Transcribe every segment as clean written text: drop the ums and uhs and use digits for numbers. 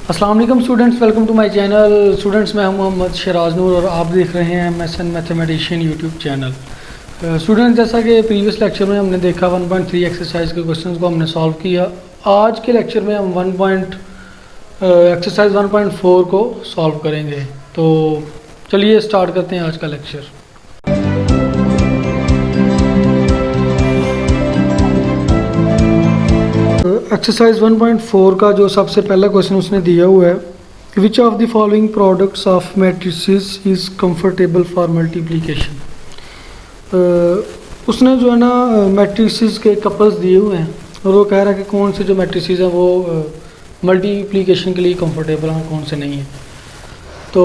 अस्सलाम वालेकुम students, welcome to my channel. Students, मैं हूं मोहम्मद शराज नूर और आप देख रहे हैं MSN mathematician YouTube channel. Students, जैसा कि प्रीवियस लेक्चर में हमने देखा 1.3 एक्सरसाइज के क्वेश्चंस को हमने सॉल्व किया। आज के लेक्चर में हम एक्सरसाइज 1.4 को सॉल्व करेंगे। तो चलिए स्टार्ट करते हैं आज का लेक्चर। एक्सरसाइज 1.4 का जो सबसे पहला क्वेश्चन उसने दिया हुआ है, which of the following products of matrices is comfortable for multiplication. उसने जो है ना मैट्रिसेस के कपल्स दिए हुए हैं और वो कह रहा है कि कौन से जो मैट्रिसेस हैं वो मल्टीप्लिकेशन के लिए कंफर्टेबल हैं, कौन से नहीं हैं। तो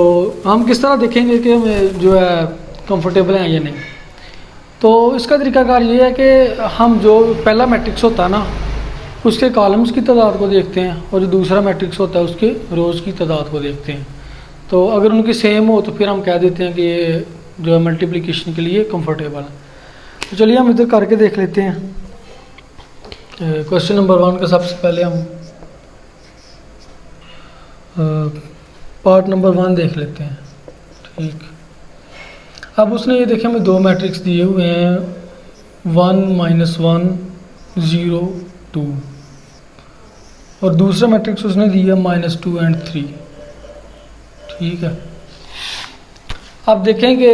हम किस तरह देखेंगे कि हमें जो है कंफर्टेबल हैं या नहीं। तो इसका तरीकाकार ये है कि हम जो पहला मैट्रिक्स होता है ना उसके कॉलम्स की तादाद को देखते हैं और जो दूसरा मैट्रिक्स होता है उसके रोज़ की तादाद को देखते हैं। तो अगर उनकी सेम हो तो फिर हम कह देते हैं कि ये जो है मल्टीप्लिकेशन के लिए कंफर्टेबल है। तो चलिए हम इधर करके देख लेते हैं। क्वेश्चन नंबर 1 का सबसे पहले हम पार्ट नंबर 1 देख लेते हैं। ठीक, अब उसने ये देखे हमें दो मैट्रिक्स दिए हुए हैं 1 -1 0 2 और दूसरा मैट्रिक्स उसने दिया -2 और 3। ठीक है, अब देखें कि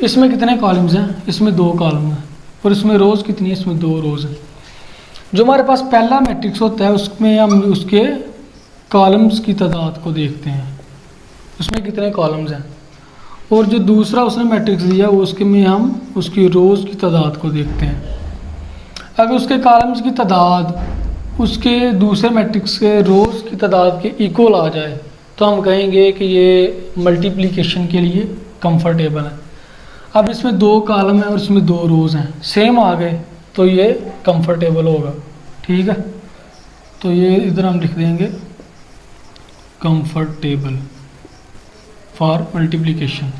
इसमें कितने कॉलम्स हैं। इसमें 2 कॉलम हैं और इसमें रोज़ कितनी है, इसमें 2 रोज़ हैं। जो हमारे पास पहला मैट्रिक्स होता है उसमें हम उसके कॉलम्स की तादाद को देखते हैं, उसमें कितने कॉलम्स हैं। और जो दूसरा उसने मैट्रिक्स दिया उसके में हम उसकी रोज़ की तादाद को देखते हैं। अगर उसके कॉलम्स की तादाद उसके दूसरे मैट्रिक्स के रोज़ की तादाद के इक्वल आ जाए तो हम कहेंगे कि ये मल्टीप्लिकेशन के लिए कंफर्टेबल है। अब इसमें 2 कॉलम हैं और इसमें 2 रोज़ हैं, सेम आ गए तो ये कंफर्टेबल होगा। ठीक है, तो ये इधर हम लिख देंगे comfortable for multiplication.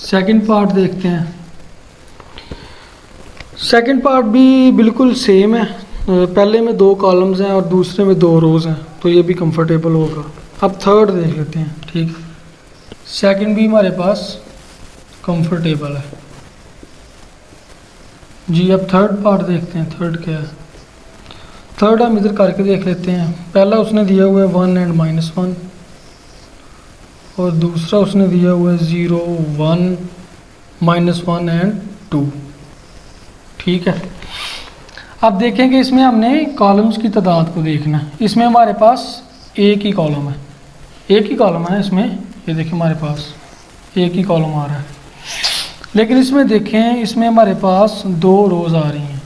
Second part देखते हैं। सेकंड पार्ट भी बिल्कुल सेम है, पहले में 2 कॉलम्स हैं और दूसरे में 2 रोज़ हैं, तो ये भी कंफर्टेबल होगा। अब थर्ड देख लेते हैं। ठीक, सेकंड भी हमारे पास कंफर्टेबल है जी। अब थर्ड पार्ट देखते हैं, थर्ड क्या है। थर्ड हम इधर करके देख लेते हैं। पहला उसने दिया हुआ है 1 और -1 और दूसरा उसने दिया हुआ है 0 1 -1 और 2। ठीक है, अब देखेंगे इसमें हमने कॉलम्स की तादाद को देखना है। इसमें हमारे पास एक ही कॉलम है, एक ही कॉलम है इसमें। ये देखिए हमारे पास एक ही कॉलम आ रहा है, लेकिन इसमें देखें इसमें हमारे पास 2 रोज़ आ रही हैं।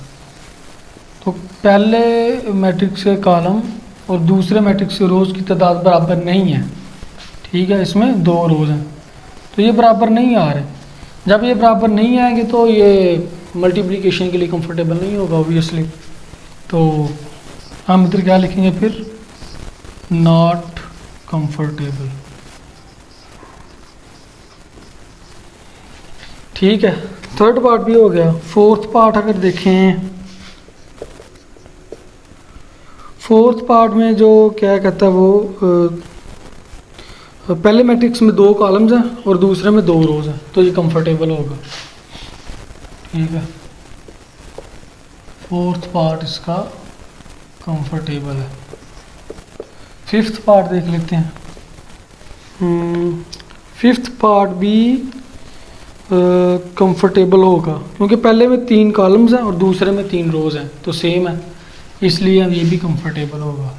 तो पहले मैट्रिक्स के कॉलम और दूसरे मैट्रिक्स के रोज़ की तादाद बराबर नहीं है। ठीक है, इसमें 2 रोज़ हैं तो ये बराबर नहीं आ रहे। जब ये बराबर नहीं आएंगे तो ये मल्टीप्लिकेशन के लिए कंफर्टेबल नहीं होगा ऑब्वियसली। तो हम इधर क्या लिखेंगे फिर, नॉट कंफर्टेबल। ठीक है, थर्ड पार्ट भी हो गया। फोर्थ पार्ट अगर देखें, फोर्थ पार्ट में जो क्या कहता है वो पहले मैट्रिक्स में 2 कॉलम्स हैं और दूसरे में 2 रोज़ हैं, तो ये कंफर्टेबल होगा। ठीक है, फोर्थ पार्ट इसका कंफर्टेबल है। फिफ्थ पार्ट देख लेते हैं। फिफ्थ पार्ट भी कंफर्टेबल होगा क्योंकि पहले में 3 कॉलम्स हैं और दूसरे में 3 रोज़ हैं, तो सेम है, इसलिए अब ये भी कंफर्टेबल होगा।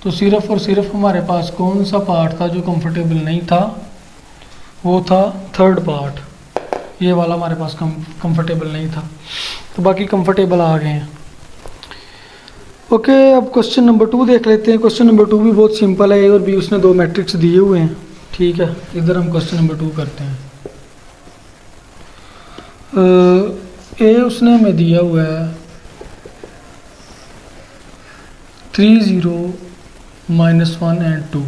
तो सिर्फ़ और सिर्फ हमारे पास कौन सा पार्ट था जो कंफर्टेबल नहीं था, वो था थर्ड पार्ट। ये वाला हमारे पास कंफर्टेबल नहीं था, तो बाकी कंफर्टेबल आ गए हैं। ओके, अब क्वेश्चन नंबर 2 देख लेते हैं। क्वेश्चन नंबर 2 भी बहुत सिंपल है। ए और बी उसने 2 मैट्रिक्स दिए हुए हैं। ठीक है, इधर हम क्वेश्चन नंबर 2 करते हैं। ए उसने हमें दिया हुआ है 3 0 -1 और 2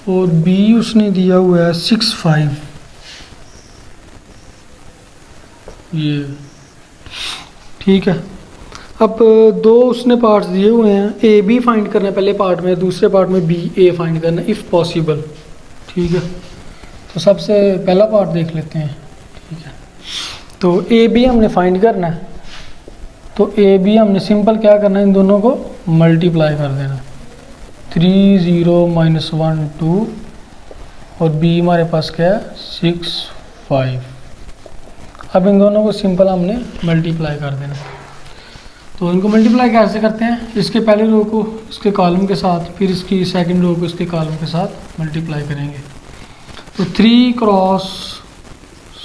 और बी उसने दिया हुआ है 6 5। ये ठीक है। अब दो उसने पार्ट्स दिए हुए हैं, ए बी फाइंड करना है पहले पार्ट में, दूसरे पार्ट में बी ए फाइंड करना है इफ़ पॉसिबल। ठीक है, तो सबसे पहला पार्ट देख लेते हैं। ठीक है, तो ए बी हमने फाइंड करना है, तो ए बी हमने सिंपल क्या करना है, इन दोनों को मल्टीप्लाई कर देना। 3 0 -1 2 और बी हमारे पास क्या है 6 5। अब इन दोनों को सिंपल हमने मल्टीप्लाई कर देना। तो इनको मल्टीप्लाई कैसे करते हैं, इसके पहले रो को इसके कॉलम के साथ, फिर इसकी सेकंड रो को इसके कॉलम के साथ मल्टीप्लाई करेंगे। तो 3 क्रॉस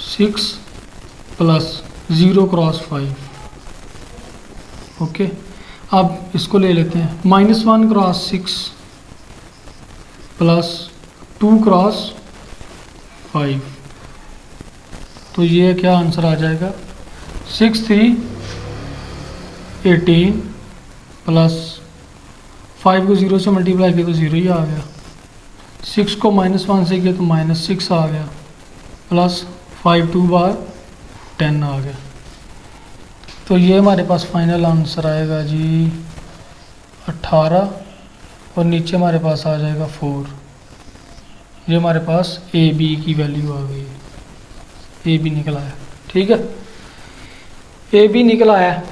6 प्लस 0 क्रॉस 5। ओके, अब इसको ले लेते हैं, -1 क्रॉस 6 प्लस 2 क्रॉस 5। तो ये क्या आंसर आ जाएगा, 6 3 18 प्लस 5 को 0 से मल्टीप्लाई किया तो 0 ही आ गया, 6 को -1 से किया तो -6 आ गया, प्लस 5 2 बार 10 आ गया। तो ये हमारे पास फाइनल आंसर आएगा जी 18 और नीचे हमारे पास आ जाएगा 4। ये हमारे पास ए बी की वैल्यू आ गई, ए बी निकला है। ठीक है, ए बी निकला है।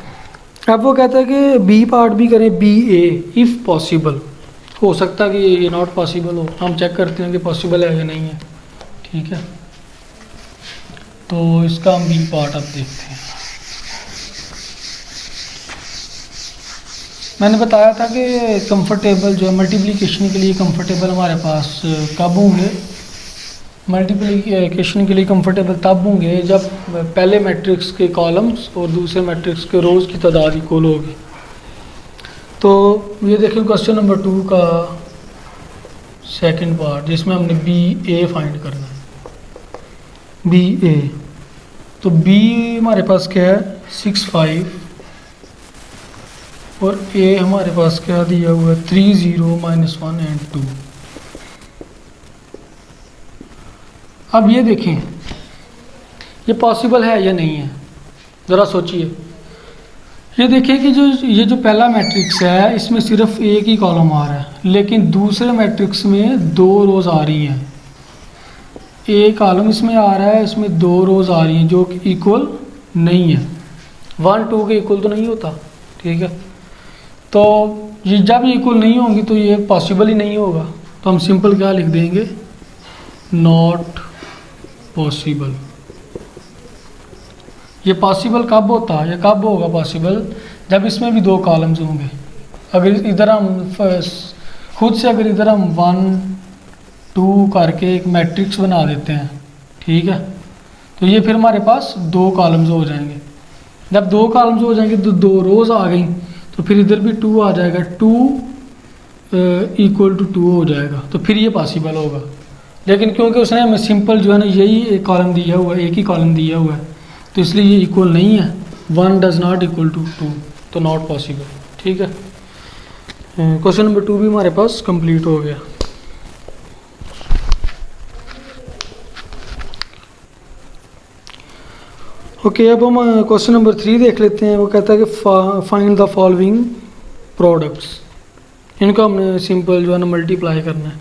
अब वो कहता है कि बी पार्ट भी करें, बी ए इफ़ पॉसिबल। हो सकता है कि ये नॉट पॉसिबल हो, हम चेक करते हैं कि पॉसिबल है या नहीं है। ठीक है, तो इसका हम बी पार्ट अब देखते हैं। मैंने बताया था कि कंफर्टेबल जो है मल्टीप्लिकेशन के लिए कंफर्टेबल हमारे पास कब होंगे, मल्टीप्लिकेशन के लिए कंफर्टेबल तब होंगे जब पहले मैट्रिक्स के कॉलम्स और दूसरे मैट्रिक्स के रोज़ की तादाद इक्वल होगी। तो ये देखें क्वेश्चन नंबर 2 का सेकंड पार्ट, जिसमें हमने बी ए फाइंड करना है। बी ए, तो बी हमारे पास क्या है 6 5 और ए हमारे पास क्या दिया हुआ है 3 0 -1 एंड 2। अब ये देखें ये पॉसिबल है या नहीं है, ज़रा सोचिए। ये देखें कि ये जो पहला मैट्रिक्स है इसमें सिर्फ एक ही कॉलम आ रहा है, लेकिन दूसरे मैट्रिक्स में 2 रोज़ आ रही हैं। एक कॉलम इसमें आ रहा है, इसमें 2 रोज़ आ रही हैं जो कि इक्वल नहीं है, 1 2 के इक्वल तो नहीं होता। ठीक है, तो ये जब इक्वल नहीं होंगी तो ये पॉसिबल ही नहीं होगा। तो हम सिंपल क्या लिख देंगे, नॉट पॉसिबल। ये पॉसिबल कब होता है, ये कब होगा पॉसिबल, जब इसमें भी 2 कॉलम्स होंगे। अगर इधर हम खुद से अगर इधर हम 1 2 करके एक मैट्रिक्स बना देते हैं, ठीक है, तो ये फिर हमारे पास 2 कॉलम्स हो जाएंगे। जब 2 कॉलम्स हो जाएंगे तो 2 रोज़ आ गई, तो फिर इधर भी 2 आ जाएगा, 2 = 2 हो जाएगा, तो फिर ये पॉसिबल होगा। लेकिन क्योंकि उसने हमें सिंपल जो है ना यही एक कॉलम दिया हुआ है, एक ही कॉलम दिया हुआ है, तो इसलिए ये इक्वल नहीं है, 1 डज नॉट इक्वल टू 2, तो नॉट पॉसिबल। ठीक है, क्वेश्चन नंबर 2 भी हमारे पास कंप्लीट हो गया। ओके, अब हम क्वेश्चन नंबर 3 देख लेते हैं। वो कहता है कि फाइंड द फॉलोइंग प्रोडक्ट्स। इनको हमने सिंपल जो है ना मल्टीप्लाई करना है,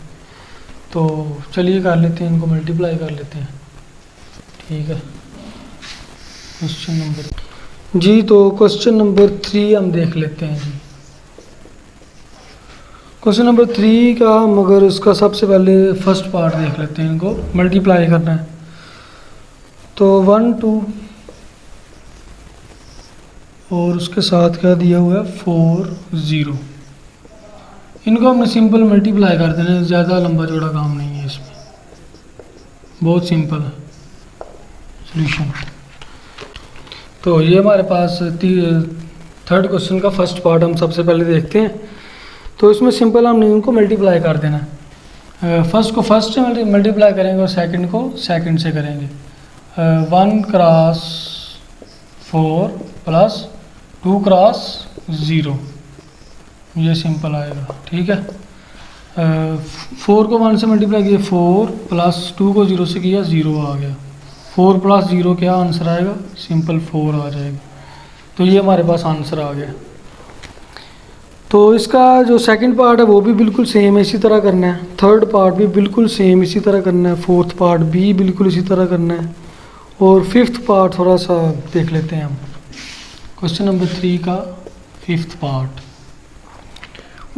तो चलिए कर लेते हैं, इनको मल्टीप्लाई कर लेते हैं। ठीक है, क्वेश्चन नंबर जी, तो क्वेश्चन नंबर 3 हम देख लेते हैं जी। क्वेश्चन नंबर 3 का मगर उसका सबसे पहले फर्स्ट पार्ट देख लेते हैं, इनको मल्टीप्लाई करना है। तो 1 2 और उसके साथ क्या दिया हुआ है 4 0। इनको हमने सिंपल मल्टीप्लाई कर देना है, ज़्यादा लंबा चौड़ा काम नहीं है इसमें, बहुत सिंपल है सॉल्यूशन। तो ये हमारे पास थर्ड क्वेश्चन का फर्स्ट पार्ट हम सबसे पहले देखते हैं। तो इसमें सिंपल हमने इनको मल्टीप्लाई कर देना है। फर्स्ट को फर्स्ट से मल्टीप्लाई करेंगे और सेकंड को सेकंड से करेंगे। 1 क्रॉस 4 प्लस 2 क्रॉस 0, ये सिंपल आएगा। ठीक है, 4 को 1 से मल्टीप्लाई किया 4 प्लस 2 को 0 से किया 0 आ गया। 4 प्लस 0 क्या आंसर आएगा, सिंपल 4 आ जाएगा। तो ये हमारे पास आंसर आ गया। तो इसका जो सेकंड पार्ट है वो भी बिल्कुल सेम है, इसी तरह करना है। थर्ड पार्ट भी बिल्कुल सेम इसी तरह करना है। फोर्थ पार्ट भी बिल्कुल इसी तरह करना है। और फिफ्थ पार्ट थोड़ा सा देख लेते हैं हम। क्वेश्चन नंबर 3 का फिफ्थ पार्ट,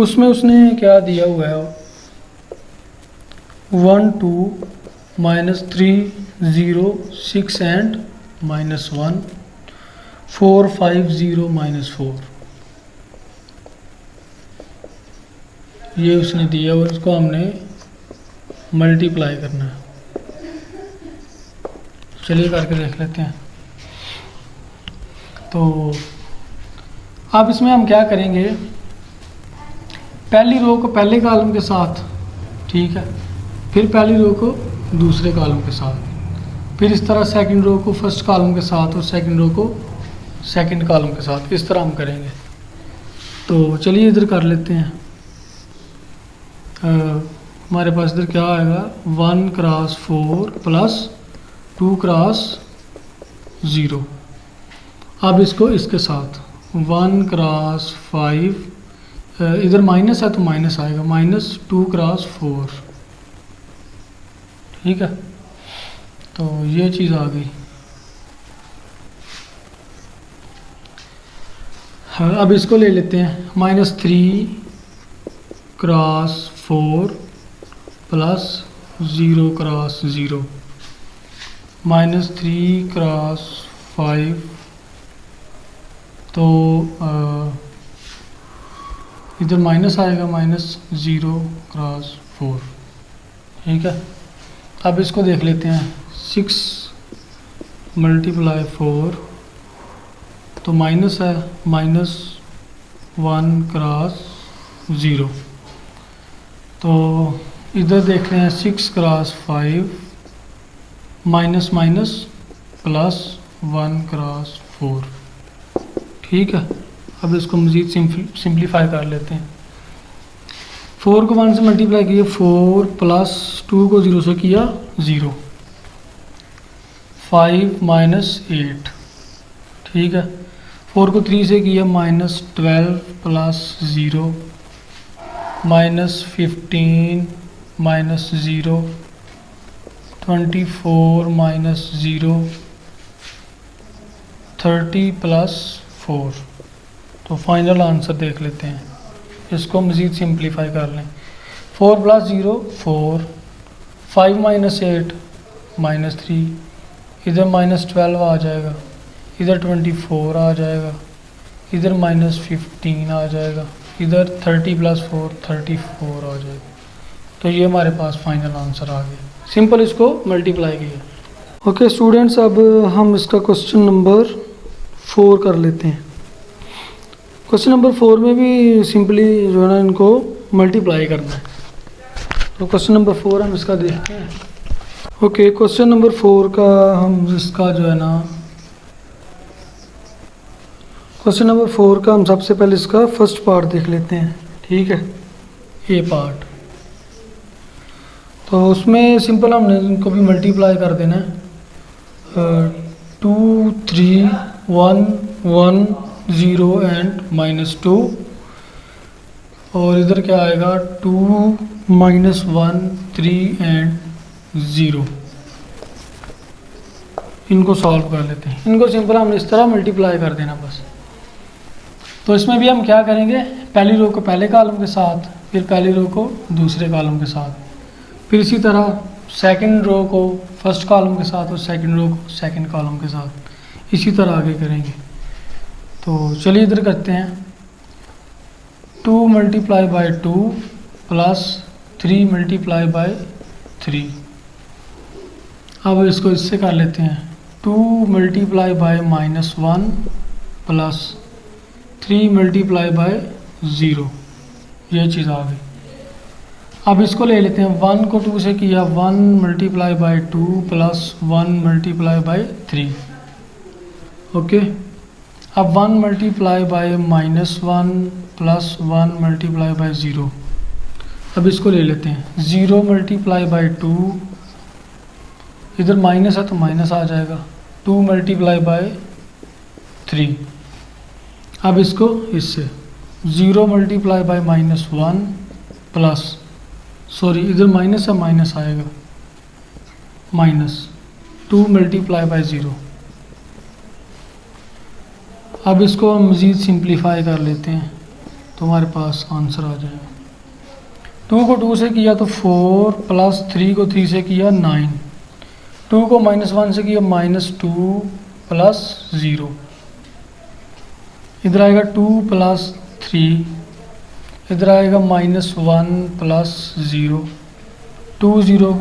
उसमें उसने क्या दिया हुआ है, 1 2 -3 0 6 एंड -1 4 5 0 -4, ये उसने दिया और इसको हमने मल्टीप्लाई करना है। चलिए करके देख लेते हैं। तो अब इसमें हम क्या करेंगे, पहली रो को पहले कॉलम के साथ, ठीक है, फिर पहली रो को दूसरे कॉलम के साथ, फिर इस तरह सेकंड रो को फर्स्ट कॉलम के साथ और सेकंड रो को सेकंड कॉलम के साथ, इस तरह हम करेंगे। तो चलिए इधर कर लेते हैं। हमारे पास इधर क्या आएगा, 1 क्रॉस 4 प्लस 2 क्रॉस 0। अब इसको इसके साथ 1 क्रॉस 5, इधर माइनस है तो माइनस आएगा, -2 क्रॉस 4, ठीक है। तो ये चीज़ आ गई। हाँ, अब इसको ले लेते हैं, -3 क्रॉस 4 प्लस 0 क्रॉस 0, -3 क्रॉस 5, तो इधर माइनस आएगा, -0 क्रॉस 4, ठीक है। अब इसको देख लेते हैं, 6 × 4, तो माइनस है, -1 क्रॉस 0, तो इधर देख रहे हैं 6 cross 5 minus minus plus 1 cross 4, ठीक है। अब इसको मज़ीद सिंप्लीफाई कर लेते हैं। 4 को 1 से मल्टीप्लाई किया 4 प्लस 2 को 0 से किया 0, 5 -8, ठीक है। 4 को 3 से किया -12 प्लस 0, -15 -0, 24 -0, 30 प्लस 4। तो फाइनल आंसर देख लेते हैं, इसको मज़ीद सिंप्लीफाई कर लें। 4 + 0 4, 5 - 8 -3, इधर -12 आ जाएगा, इधर 24 आ जाएगा, इधर -15 आ जाएगा, इधर 30 + 4 34 आ जाएगा। तो ये हमारे पास फाइनल आंसर आ गया, सिंपल इसको मल्टीप्लाई किया। ओके स्टूडेंट्स, अब हम इसका क्वेश्चन नंबर 4 कर लेते हैं। क्वेश्चन नंबर 4 में भी सिंपली जो है ना इनको मल्टीप्लाई करना है। तो क्वेश्चन नंबर 4 हम इसका देखते हैं। ओके, क्वेश्चन नंबर 4 का हम इसका जो है ना, क्वेश्चन नंबर 4 का हम सबसे पहले इसका फर्स्ट पार्ट देख लेते हैं, ठीक है, ए पार्ट। तो उसमें सिंपल हमने इनको भी मल्टीप्लाई कर देना है, 2 3 1 1 0 एंड -2, और इधर क्या आएगा 2 -1 3 एंड 0। इनको सॉल्व कर लेते हैं। इनको सिंपल हमने इस तरह मल्टीप्लाई कर देना बस। तो इसमें भी हम क्या करेंगे, पहली रो को पहले कॉलम के साथ, फिर पहली रो को दूसरे कॉलम के साथ, फिर इसी तरह सेकंड रो को फर्स्ट कॉलम के साथ और सेकंड रो को सेकंड कॉलम के साथ, इसी तरह आगे करेंगे। तो चलिए इधर करते हैं, 2 × 2 प्लस 3 × 3। अब इसको इससे कर लेते हैं, 2 × -1 प्लस 3 × 0, ये चीज़ आ गई। अब इसको ले लेते हैं, 1 को 2 से किया 1 × 2 प्लस 1 × 3, ओके। अब 1 × -1 प्लस 1 × 0, अब इसको ले लेते हैं, 0 × 2, इधर माइनस है तो माइनस आ जाएगा, 2 × 3। अब इसको इससे 0 मल्टीप्लाई बाय -1 प्लस, सॉरी इधर माइनस है, माइनस आएगा, -2 मल्टीप्लाई बाय 0। अब इसको हम मज़ीद सिंप्लीफाई कर लेते हैं तो हमारे पास आंसर आ जाएगा। 2 को 2 से किया तो 4 प्लस 3 को 3 से किया 9, 2 को -1 से किया -2 प्लस 0, इधर आएगा 2 प्लस 3, इधर आएगा -1 प्लस 0, 2 0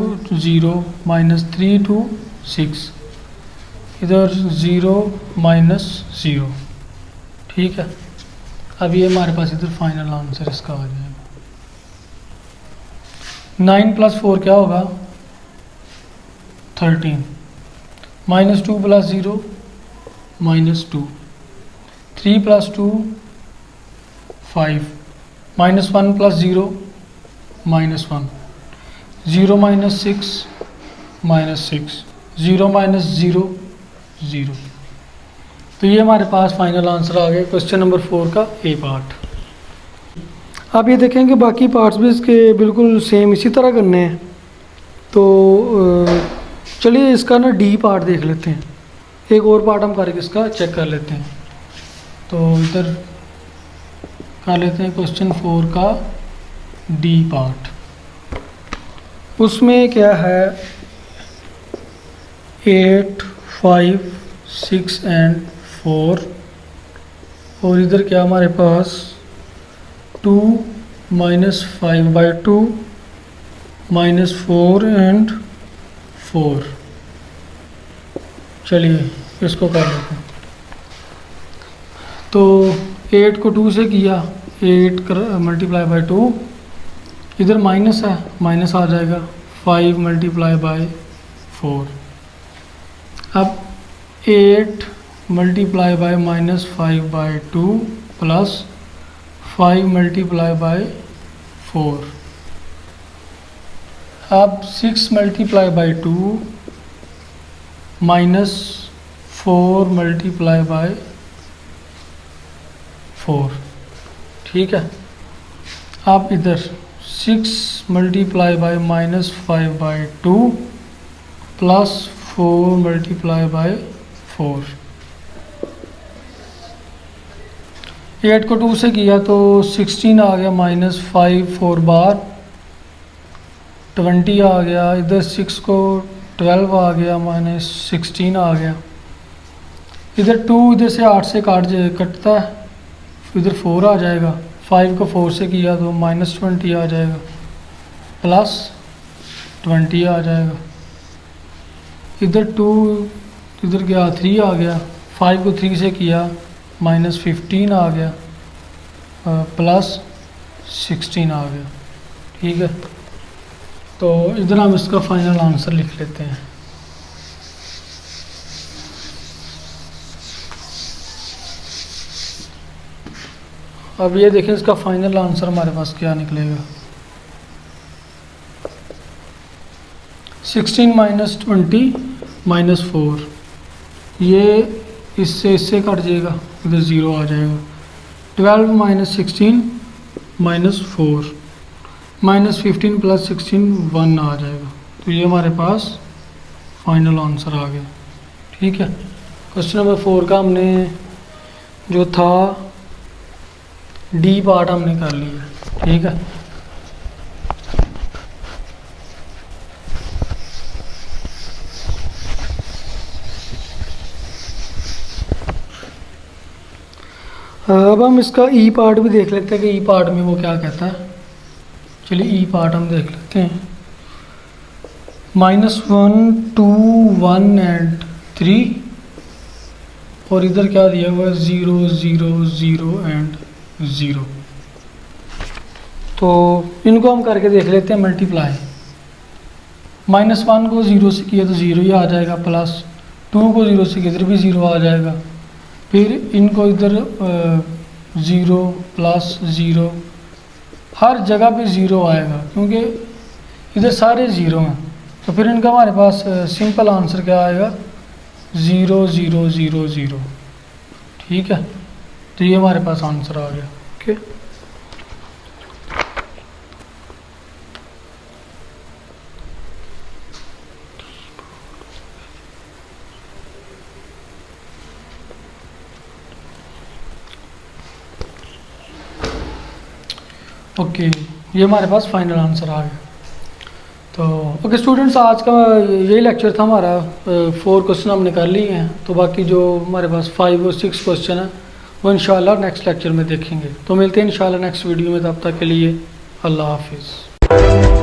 0 -3 2 6, इधर 0 -0। ठीक है, अब ये हमारे पास इधर फाइनल आंसर इसका आ जाएगा। 9 प्लस 4 क्या होगा, 13, -2 प्लस 0 -2, 3 प्लस 2 5, -1 प्लस 0 -1, 0 -6 -6, 0 -0 0। तो ये हमारे पास फाइनल आंसर आ गया क्वेश्चन नंबर 4 का ए पार्ट। आप ये देखेंगे बाकी पार्ट्स भी इसके बिल्कुल सेम इसी तरह करने हैं। तो चलिए इसका ना डी पार्ट देख लेते हैं, एक और पार्ट हम करके इसका चेक कर लेते हैं। तो इधर कर लेते हैं क्वेश्चन 4 का डी पार्ट। उसमें क्या है, 8 5 6 एंड 4, और इधर क्या हमारे पास 2 -5/2 -4 एंड 4। चलिए इसको कर लेते हैं। तो 8 को 2 से किया, 8 मल्टीप्लाई बाय 2, इधर माइनस है, माइनस आ जाएगा, 5 मल्टीप्लाई बाय 4। अब 8 multiply by -5/2 plus 5 multiply by 4। अब 6 मल्टीप्लाई बाय 2 -4 मल्टीप्लाई बाय 4। ठीक है, आप इधर 6 multiply by -5/2 plus 4 multiply by 4। 8 को 2 से किया तो 16 आ गया, -5 4 बार 20 आ गया, इधर 6 को 12 आ गया, -16 आ गया, इधर 2 इधर से 8 से कटता है, इधर 4 आ जाएगा, 5 को 4 से किया तो -20 आ जाएगा, प्लस 20 आ जाएगा, इधर 2 इधर गया 3 आ गया, 5 को 3 से किया -15 आ गया, प्लस 16 आ गया। ठीक है, तो इधर हम इसका फाइनल आंसर लिख लेते हैं। अब ये देखें इसका फाइनल आंसर हमारे पास क्या निकलेगा। 16 -20 -4, ये इससे कट जाएगा, इधर 0 आ जाएगा। 12 -16 -4 -15 प्लस 16 1 आ जाएगा। तो ये हमारे पास फाइनल आंसर आ गया। ठीक है, क्वेश्चन नंबर 4 का हमने जो था डी पार्ट हमने कर लिया। ठीक है, अब हम इसका ई पार्ट भी देख लेते हैं कि ई पार्ट में वो क्या कहता है। चलिए ई पार्ट हम देख लेते हैं। -1 2 1 एंड 3, और इधर क्या दिया हुआ है 0 0 0 एंड 0। तो इनको हम करके देख लेते हैं मल्टीप्लाई। -1 को 0 से किया तो 0 ही आ जाएगा, प्लस 2 को 0 से किया इधर भी 0 आ जाएगा, फिर इनको इधर 0 प्लस 0, हर जगह पे 0 आएगा क्योंकि इधर सारे 0 हैं। तो फिर इनका हमारे पास सिंपल आंसर क्या आएगा 0 0 0 0। ठीक है, तो ये हमारे पास आंसर आ गया। ओके। ओके, ये हमारे पास फाइनल आंसर आ गया। तो ओके स्टूडेंट्स, आज का यही लेक्चर था हमारा। 4 क्वेश्चन हमने कर लिए हैं, तो बाकी जो हमारे पास 5 और 6 क्वेश्चन है वो इंशाल्लाह नेक्स्ट लेक्चर में देखेंगे। तो मिलते हैं इंशाल्लाह नेक्स्ट वीडियो में, तब तक के लिए अल्लाह हाफिज़।